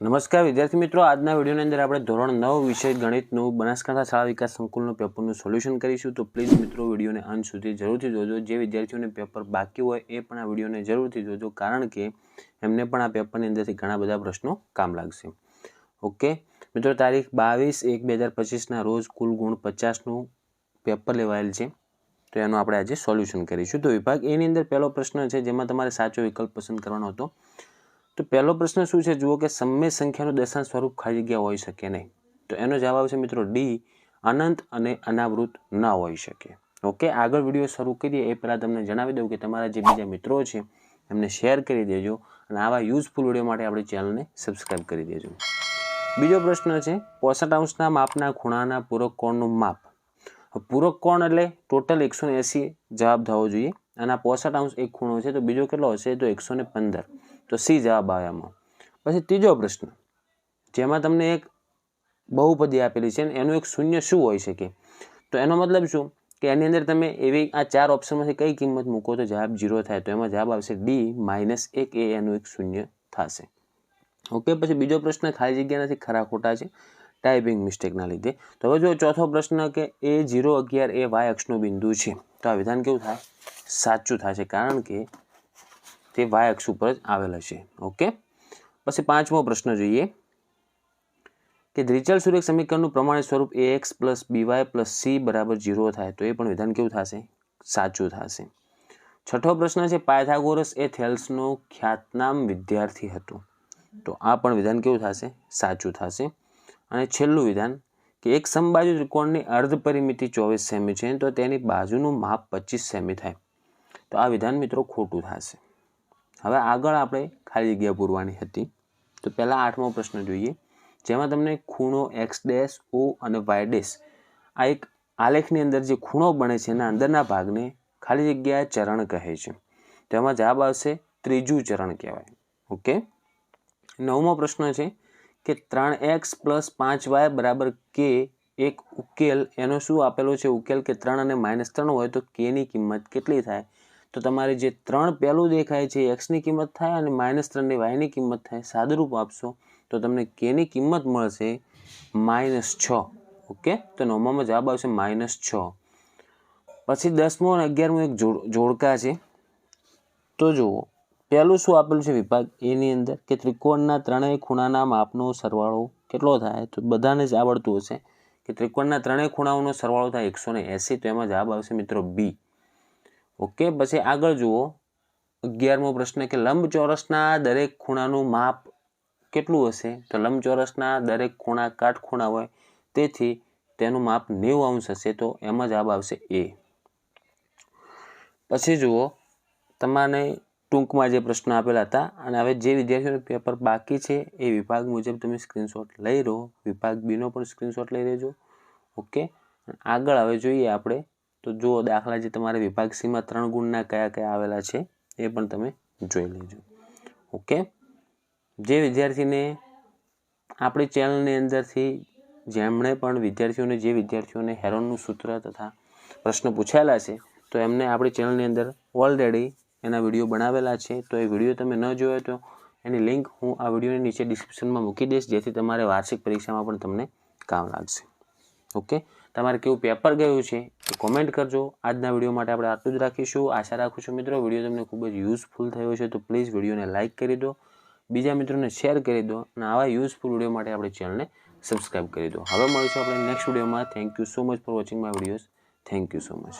નમસ્કાર વિદ્યાર્થી મિત્રો, આજના વિડીયોની અંદર આપણે ધોરણ 9 વિષય ગણિતનું બનાસકાંઠા શાળા વિકાસ સંકુલનું પેપરનું સોલ્યુશન કરીશું. તો પ્લીઝ મિત્રો વિડીયોને અંત સુધી જરૂરથી જોજો. જે વિદ્યાર્થીઓને પેપર બાકી હોય એ પણ આ વિડીયોને જરૂરથી જોજો, કારણ કે એમને પણ આ પેપરની અંદરથી ઘણા બધા પ્રશ્નો કામ લાગશે. ઓકે મિત્રો, તારીખ 22/1/2025ના રોજ કુલ ગુણ 50નું પેપર લેવાયેલ છે. તો એનું આપણે આજે સોલ્યુશન કરીશું. તો વિભાગ એની અંદર પહેલો પ્રશ્ન છે જેમાં તમારે સાચો વિકલ્પ પસંદ કરવાનો હતો. તો પહેલો પ્રશ્ન શું છે જુઓ કે સમય સંખ્યાનું દશાંશ સ્વરૂપ ખાલી જગ્યા હોઈ શકે નહીં. તો એનો જવાબ આવશે મિત્રો ડી, અનંત અને અનાવૃત ન હોઈ શકે. ઓકે, આગળ વિડીયો શરૂ કરીએ એ પહેલાં તમને જણાવી દઉં કે તમારા જે બીજા મિત્રો છે એમને શેર કરી દેજો અને આવા યુઝફુલ વિડીયો માટે આપણી ચેનલને સબસ્ક્રાઈબ કરી દેજો. બીજો પ્રશ્ન છે 65° માપના ખૂણાના પૂરક કોણનું માપ. પૂરક કોણ એટલે ટોટલ 180 જવાબ થવો જોઈએ અને આ 65° એક ખૂણો છે તો બીજો કેટલો હશે તો 115. તો સી જવાબ આવે આમાં. પછી ત્રીજો પ્રશ્ન જેમાં તમને એક બહુપદી આપેલી છે એનું એક શૂન્ય શું હોઈ શકે. તો એનો મતલબ શું કે એની અંદર તમે એવી આ ચાર ઓપ્શનમાંથી કઈ કિંમત મૂકો તો જવાબ 0 થાય. તો એમાં જવાબ આવશે ડી, -1 એ એનું એક શૂન્ય થશે. ઓકે, પછી બીજો પ્રશ્ન ખાલી જગ્યા નથી, ખરા ખોટા છે ટાઈપિંગ મિસ્ટેકના લીધે. તો હવે જો ચોથો પ્રશ્ન કે A011 એ y અક્ષનું બિંદુ છે. તો આ વિધાન કેવું થાય? સાચું થશે, કારણ કે તે y અક્ષ ઉપર જ આવેલ હશે. ઓકે, પછી પાંચમો પ્રશ્ન જોઈએ કે દ્વિચલ સુરેખ સમીકરણનું પ્રમાણિત સ્વરૂપ ax + by + c = 0 થાય. તો એ પણ વિધાન કેવું થશે? સાચું થશે. છઠ્ઠો પ્રશ્ન છે પાયથાગોરસ એ થેલ્સનો ખ્યાતનામ વિદ્યાર્થી હતો. તો આ પણ વિધાન કેવું થશે? સાચું થશે. અને છેલ્લું વિધાન કે એક સમબાજુ ત્રિકોણની અર્ધ પરિમિતિ 24 સેમી છે તો તેની બાજુનું માપ 25 સેમી થાય. તો આ વિધાન મિત્રો ખોટું થશે. હવે આગળ આપણે ખાલી જગ્યા પૂરવાની હતી. તો પહેલાં આઠમો પ્રશ્ન જોઈએ જેમાં તમને ખૂણો x', o અને y' આ એક આલેખની અંદર જે ખૂણો બને છે એના અંદરના ભાગને ખાલી જગ્યા ચરણ કહે છે. તો એમાં જવાબ આવશે ત્રીજું ચરણ કહેવાય. ઓકે, નવમો પ્રશ્ન છે કે 3x + 5y = k એક ઉકેલ એનો શું આપેલો છે ઉકેલ કે 3 અને -3 હોય તો k ની કિંમત કેટલી થાય. તો તમારે જે 3 પહેલું દેખાય છે x ની કિંમત થાય અને -3 ની y ની કિંમત થાય. સાદુરૂપ આપશો તો તમને k ની કિંમત મળશે -6. ઓકે, તો નવમામાં જવાબ આવશે -6. પછી 10મો અને 11મો એક જોડકા છે. તો જુઓ પહેલું શું આપેલું છે વિભાગ એની અંદર કે ત્રિકોણના ત્રણેય ખૂણાના માપનો સરવાળો કેટલો થાય. તો બધાને જ આવડતું હશે કે ત્રિકોણના ત્રણેય ખૂણાઓનો સરવાળો થાય 180. તો એમાં જવાબ આવશે મિત્રો બી. ઓકે, પછી આગળ જુઓ 11મો પ્રશ્ન કે લંબચોરસના દરેક ખૂણાનું માપ કેટલું હશે. તો લંબચોરસના દરેક ખૂણા કાટખૂણા હોય તેથી તેનું માપ 90° હશે. તો એમાં જવાબ આવશે એ. પછી જુઓ તમારે ટૂંકમાં જે પ્રશ્નો આપેલા હતા અને હવે જે વિદ્યાર્થીઓને પેપર બાકી છે એ વિભાગ મુજબ તમે સ્ક્રીનશોટ લઈ લો. વિભાગ બીનો પણ સ્ક્રીનશોટ લઈ લેજો. ઓકે, આગળ હવે જોઈએ આપણે. તો જુઓ દાખલા જે તમારે વિભાગ સીમાં 3 ગુણના કયા કયા આવેલા છે એ પણ તમે જોઈ લેજો. ઓકે, જે વિદ્યાર્થીને આપણી ચેનલની અંદરથી જેમણે પણ જે વિદ્યાર્થીઓને હેરોનનું સૂત્ર તથા પ્રશ્ન પૂછાયેલા છે તો એમને આપણી ચેનલની અંદર ઓલરેડી એના વિડીયો બનાવેલા છે. તો એ વિડીયો તમે ન જોયો તો એની લિંક હું આ વિડીયોની નીચે ડિસ્ક્રિપ્શનમાં મૂકી દઈશ, જેથી તમારે વાર્ષિક પરીક્ષામાં પણ તમને કામ લાગશે. ઓકે, તમારે કેવું પેપર ગયું છે એ કોમેન્ટ કરજો. આજના વિડીયો માટે આપણે આટલું જ રાખીશું. આશા રાખું છું મિત્રો વિડીયો તમને ખૂબ જ યુઝફુલ થયો છે. તો પ્લીઝ વિડીયોને લાઇક કરી દો, બીજા મિત્રોને શેર કરી દો અને આવા યુઝફુલ વિડીયો માટે આપણી ચેનલને સબસ્ક્રાઈબ કરી દો. હવે મળીશું આપણે નેક્સ્ટ વિડીયોમાં. Thank you so much for watching my videos. Thank you so much.